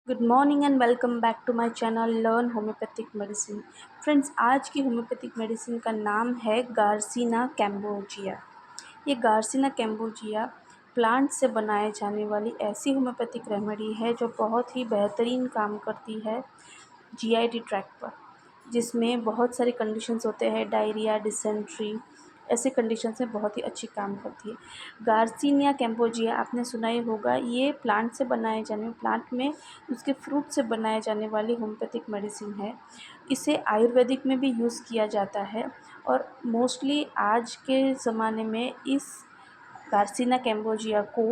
Good morning and welcome back to my channel learn homeopathic medicine. Friends, आज की homeopathic medicine का नाम है गार्सिना कैम्बोजिया। ये गार्सिना कैम्बोजिया प्लांट से बनाए जाने वाली ऐसी होम्योपैथिक रेमेडी है जो बहुत ही बेहतरीन काम करती है जीआईटी ट्रैक पर, जिसमें बहुत सारे कंडीशंस होते हैं, डायरिया, डिसेंट्री, ऐसे कंडीशंस में बहुत ही अच्छी काम करती है। गार्सिनिया कैम्बोजिया आपने सुना ही होगा। ये प्लांट में उसके फ्रूट से बनाए जाने वाली होम्योपैथिक मेडिसिन है। इसे आयुर्वेदिक में भी यूज़ किया जाता है और मोस्टली आज के ज़माने में इस गार्सिना कैम्बोजिया को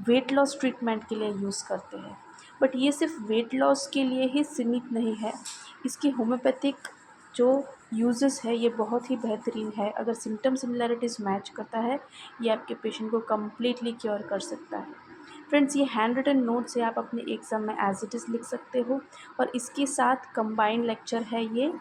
वेट लॉस ट्रीटमेंट के लिए यूज़ करते हैं। बट ये सिर्फ वेट लॉस के लिए ही सीमित नहीं है। इसकी होम्योपैथिक जो यूजेस है ये बहुत ही बेहतरीन है। अगर सिम्टम सिमिलैरिटीज़ मैच करता है, ये आपके पेशेंट को कम्प्लीटली क्योर कर सकता है। फ्रेंड्स, ये हैंड रिटन नोट से आप अपने एग्ज़ाम में एज इट इज़ लिख सकते हो और इसके साथ कंबाइंड लेक्चर है ये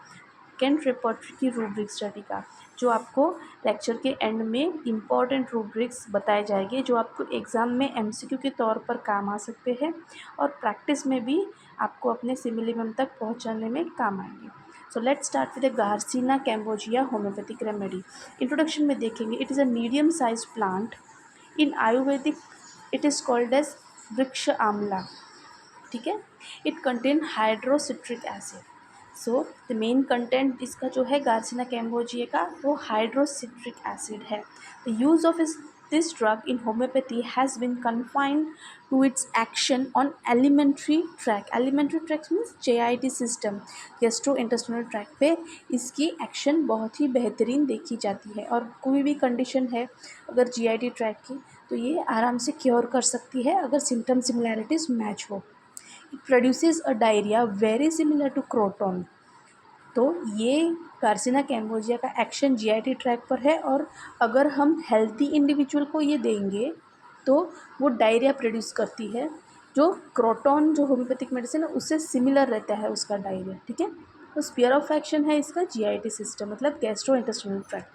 कैंट रिपोर्टरी की रूब्रिक स्टडी का, जो आपको लेक्चर के एंड में इम्पॉर्टेंट रूब्रिक्स बताए जाएंगे जो आपको एग्ज़ाम में एमसीक्यू के तौर पर काम आ सकते हैं और प्रैक्टिस में भी आपको अपने सिमिलिमम तक पहुंचाने में काम आएंगे। So let's start with the garcinia cambogia homeopathic remedy. Introduction में देखेंगे, it is a medium size plant in Ayurvedic, it is called as vriksha amla. ठीक है, it contain hydrocitric acid. So the main content इसका जो है गार्सिना कैम्बोजिया का, वो hydrocitric acid है। The use of this drug in homeopathy has been confined to its action on alimentary tract. Alimentary tract means JIT system, gastrointestinal tract पे इसकी action बहुत ही बेहतरीन देखी जाती है और कोई भी कंडीशन है अगर GIT ट्रैक की तो ये आराम से क्योर कर सकती है अगर सिम्टम सिमिलैरिटीज़ मैच हो। It produces a diarrhoea very similar to croton. तो ये गार्सिना कैम्बोजिया का एक्शन जीआईटी ट्रैक पर है और अगर हम हेल्दी इंडिविजुअल को ये देंगे तो वो डायरिया प्रोड्यूस करती है, जो क्रोटॉन जो होम्योपैथिक मेडिसिन है उससे सिमिलर रहता है उसका डायरिया। ठीक है, तो स्पीयर ऑफ एक्शन है इसका जीआईटी सिस्टम, मतलब गैस्ट्रो इंटेस्टिनल ट्रैक्ट।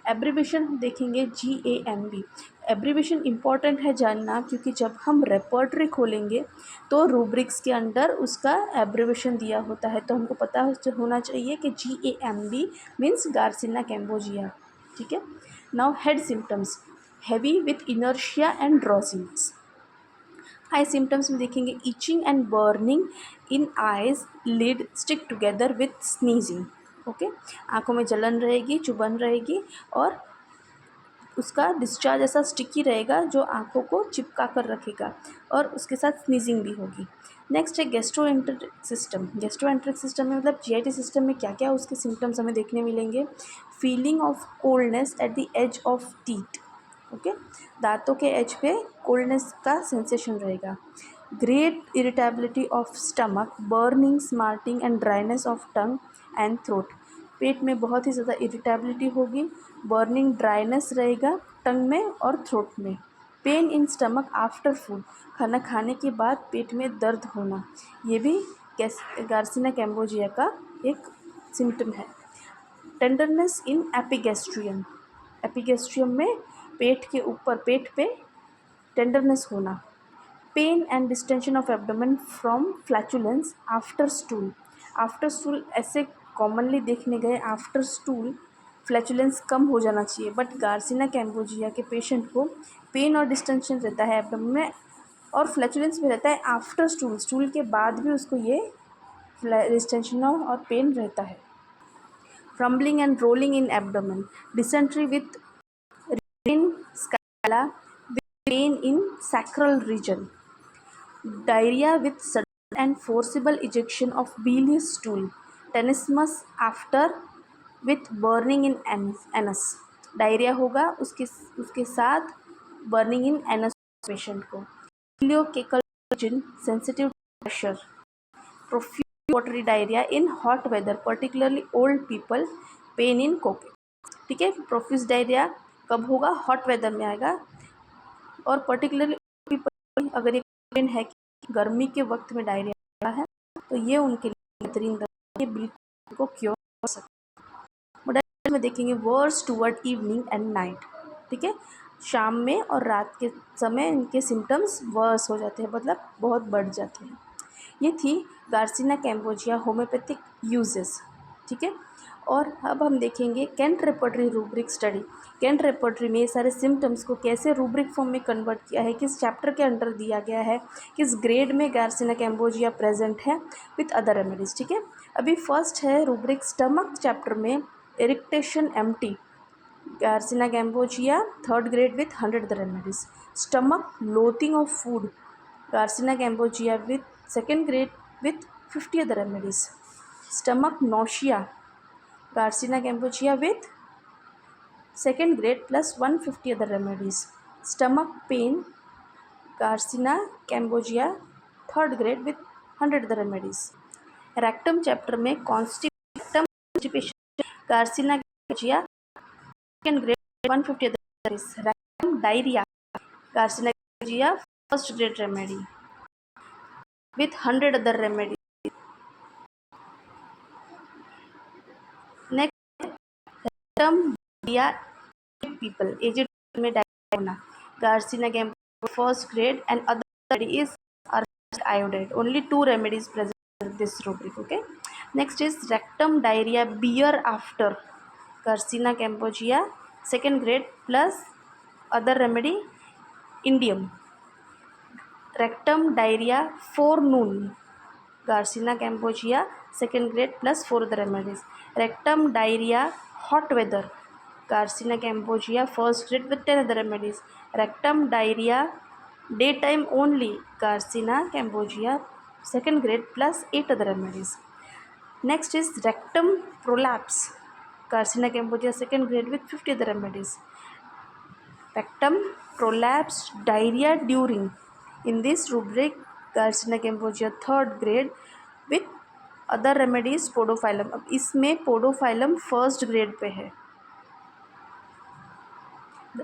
एब्रीविएशन हम देखेंगे GAMB। एब्रीविएशन इंपॉर्टेंट है जानना, क्योंकि जब हम रेपर्टरी खोलेंगे तो रूब्रिक्स के अंडर उसका एब्रीविएशन दिया होता है, तो हमको पता होना चाहिए कि GAMB मीन्स गार्सिना कैम्बोजिया। ठीक है, now head symptoms, heavy with inertia and drowsiness. Eye symptoms में देखेंगे, itching and burning in eyes, lid stick together with sneezing. Okay, आँखों में जलन रहेगी, चुभन रहेगी और उसका डिस्चार्ज ऐसा स्टिकी रहेगा जो आँखों को चिपका कर रखेगा और उसके साथ स्नीजिंग भी होगी। नेक्स्ट है गैस्ट्रोएंटेरिक सिस्टम। गैस्ट्रोएंटेरिक सिस्टम में मतलब जीआईटी सिस्टम में क्या क्या उसके सिम्टम्स हमें देखने मिलेंगे। Feeling of coldness at the edge of teeth. Okay, दांतों के एज पे कोल्डनेस का सेंसेशन रहेगा। Great irritability of stomach, burning, smarting and dryness of tongue and throat. पेट में बहुत ही ज़्यादा इरिटेबिलिटी होगी, बर्निंग, ड्राइनेस रहेगा टंग में और थ्रोट में। Pain in stomach after food, खाना खाने के बाद पेट में दर्द होना, ये भी गार्सिना कैम्बोजिया का एक सिम्टम है। टेंडरनेस इन एपिगैस्ट्रियम, एपिगैस्ट्रियम में पेट के ऊपर, पेट पे टेंडरनेस होना। Pain and distension of abdomen from flatulence after stool. After stool ऐसे कॉमनली देखने गए आफ्टर स्टूल फ्लैचुलेंस कम हो जाना चाहिए, बट गार्सिना कैम्बोजिया के पेशेंट को पेन और डिस्टेंशन रहता है एब्डोमेन में और फ्लैचुलेंस भी रहता है आफ्टर स्टूल, स्टूल के बाद भी उसको ये डिस्टेंशन और पेन रहता है। Rumbling and rolling in abdomen, dysentery with in scala, with pain in sacral region, diarrhea with sudden and forcible ejection of bilious stool, tenesmus after with burning in anus। Diarrhoea होगा उसके साथ burning in anus patient को। Ileocaecal region sensitive pressure, profuse watery diarrhoea in hot weather particularly old people, pain in coke. ठीक है, profuse diarrhoea कब होगा, hot weather में आएगा और पर्टिकुलरली पीपल, अगर ये पेन है कि गर्मी के वक्त में डायरिया है तो ये उनके लिए बेहतरीन दवा, ये बिल्कुल को क्योर कर सकते हैं। मोडालिटी में देखेंगे worse toward evening and night. ठीक है, शाम में और रात के समय इनके सिम्टम्स वर्स हो जाते हैं, मतलब बहुत बढ़ जाते हैं। ये थी गार्सिना कैम्बोजिया होम्योपैथिक यूजेस, ठीक है। और अब हम देखेंगे Kent repertory rubric study. Kent repertory में ये सारे सिम्टम्स को कैसे रूब्रिक फॉर्म में कन्वर्ट किया है, किस चैप्टर के अंडर दिया गया है, किस ग्रेड में गार्सिना कैम्बोजिया प्रेजेंट है विथ अदर रेमेडीज, ठीक है। अभी फर्स्ट है रूब्रिक स्टमक चैप्टर में irritation empty garcinia cambogia third grade with 100 other remedies. Stomach loathing of food garcinia cambogia with second grade with 50 other remedies. Stomach nausea garcinia cambogia with second grade plus 150 other remedies. Stomach pain garcinia cambogia third grade with 100 other remedies. Rectum chapter में constipation garcinia cambogia second grade 150 other remedies. Rectum diarrhoea garcinia cambogia first grade remedy with 100 other remedies. Term diarrhoea people aged में diarrhoea होना garcinia cambogia first grade and other is iodide. Only 2 remedies present in this rubric. Okay, next is rectum diarrhea beer after Garcinia cambogia second grade plus other remedy indium. Rectum diarrhea forenoon Garcinia cambogia second grade plus 4 other remedies. Rectum diarrhea hot weather Garcinia cambogia first grade with 10 other remedies. Rectum diarrhea daytime only Garcinia cambogia second grade plus 8 other remedies. Next is rectum prolapse Garcinia cambogia second grade with 50 other remedies. Rectum prolapse diarrhea during in this rubric Garcinia cambogia third grade with other remedies podophyllum. अब इसमें podophyllum first grade pay है।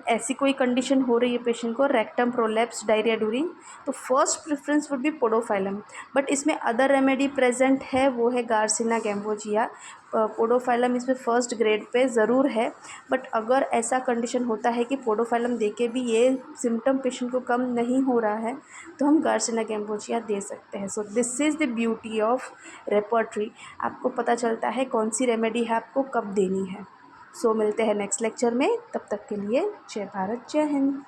ऐसी कोई condition हो रही है patient को rectum prolapse diarrhoea during, तो first preference would be podophyllum, but इसमें अदर रेमेडी प्रेजेंट है, वो है गार्सिना कैम्बोजिया। पोडोफाइलम इसमें फर्स्ट ग्रेड पे ज़रूर है, बट अगर ऐसा कंडीशन होता है कि पोडोफाइलम देके भी ये सिम्टम पेशेंट को कम नहीं हो रहा है तो हम गार्सिना कैम्बोजिया दे सकते हैं। So this is the beauty of repertory, आपको पता चलता है कौन सी रेमेडी है आपको कब देनी है। सो मिलते हैं नेक्स्ट लेक्चर में, तब तक के लिए जय भारत जय हिंद।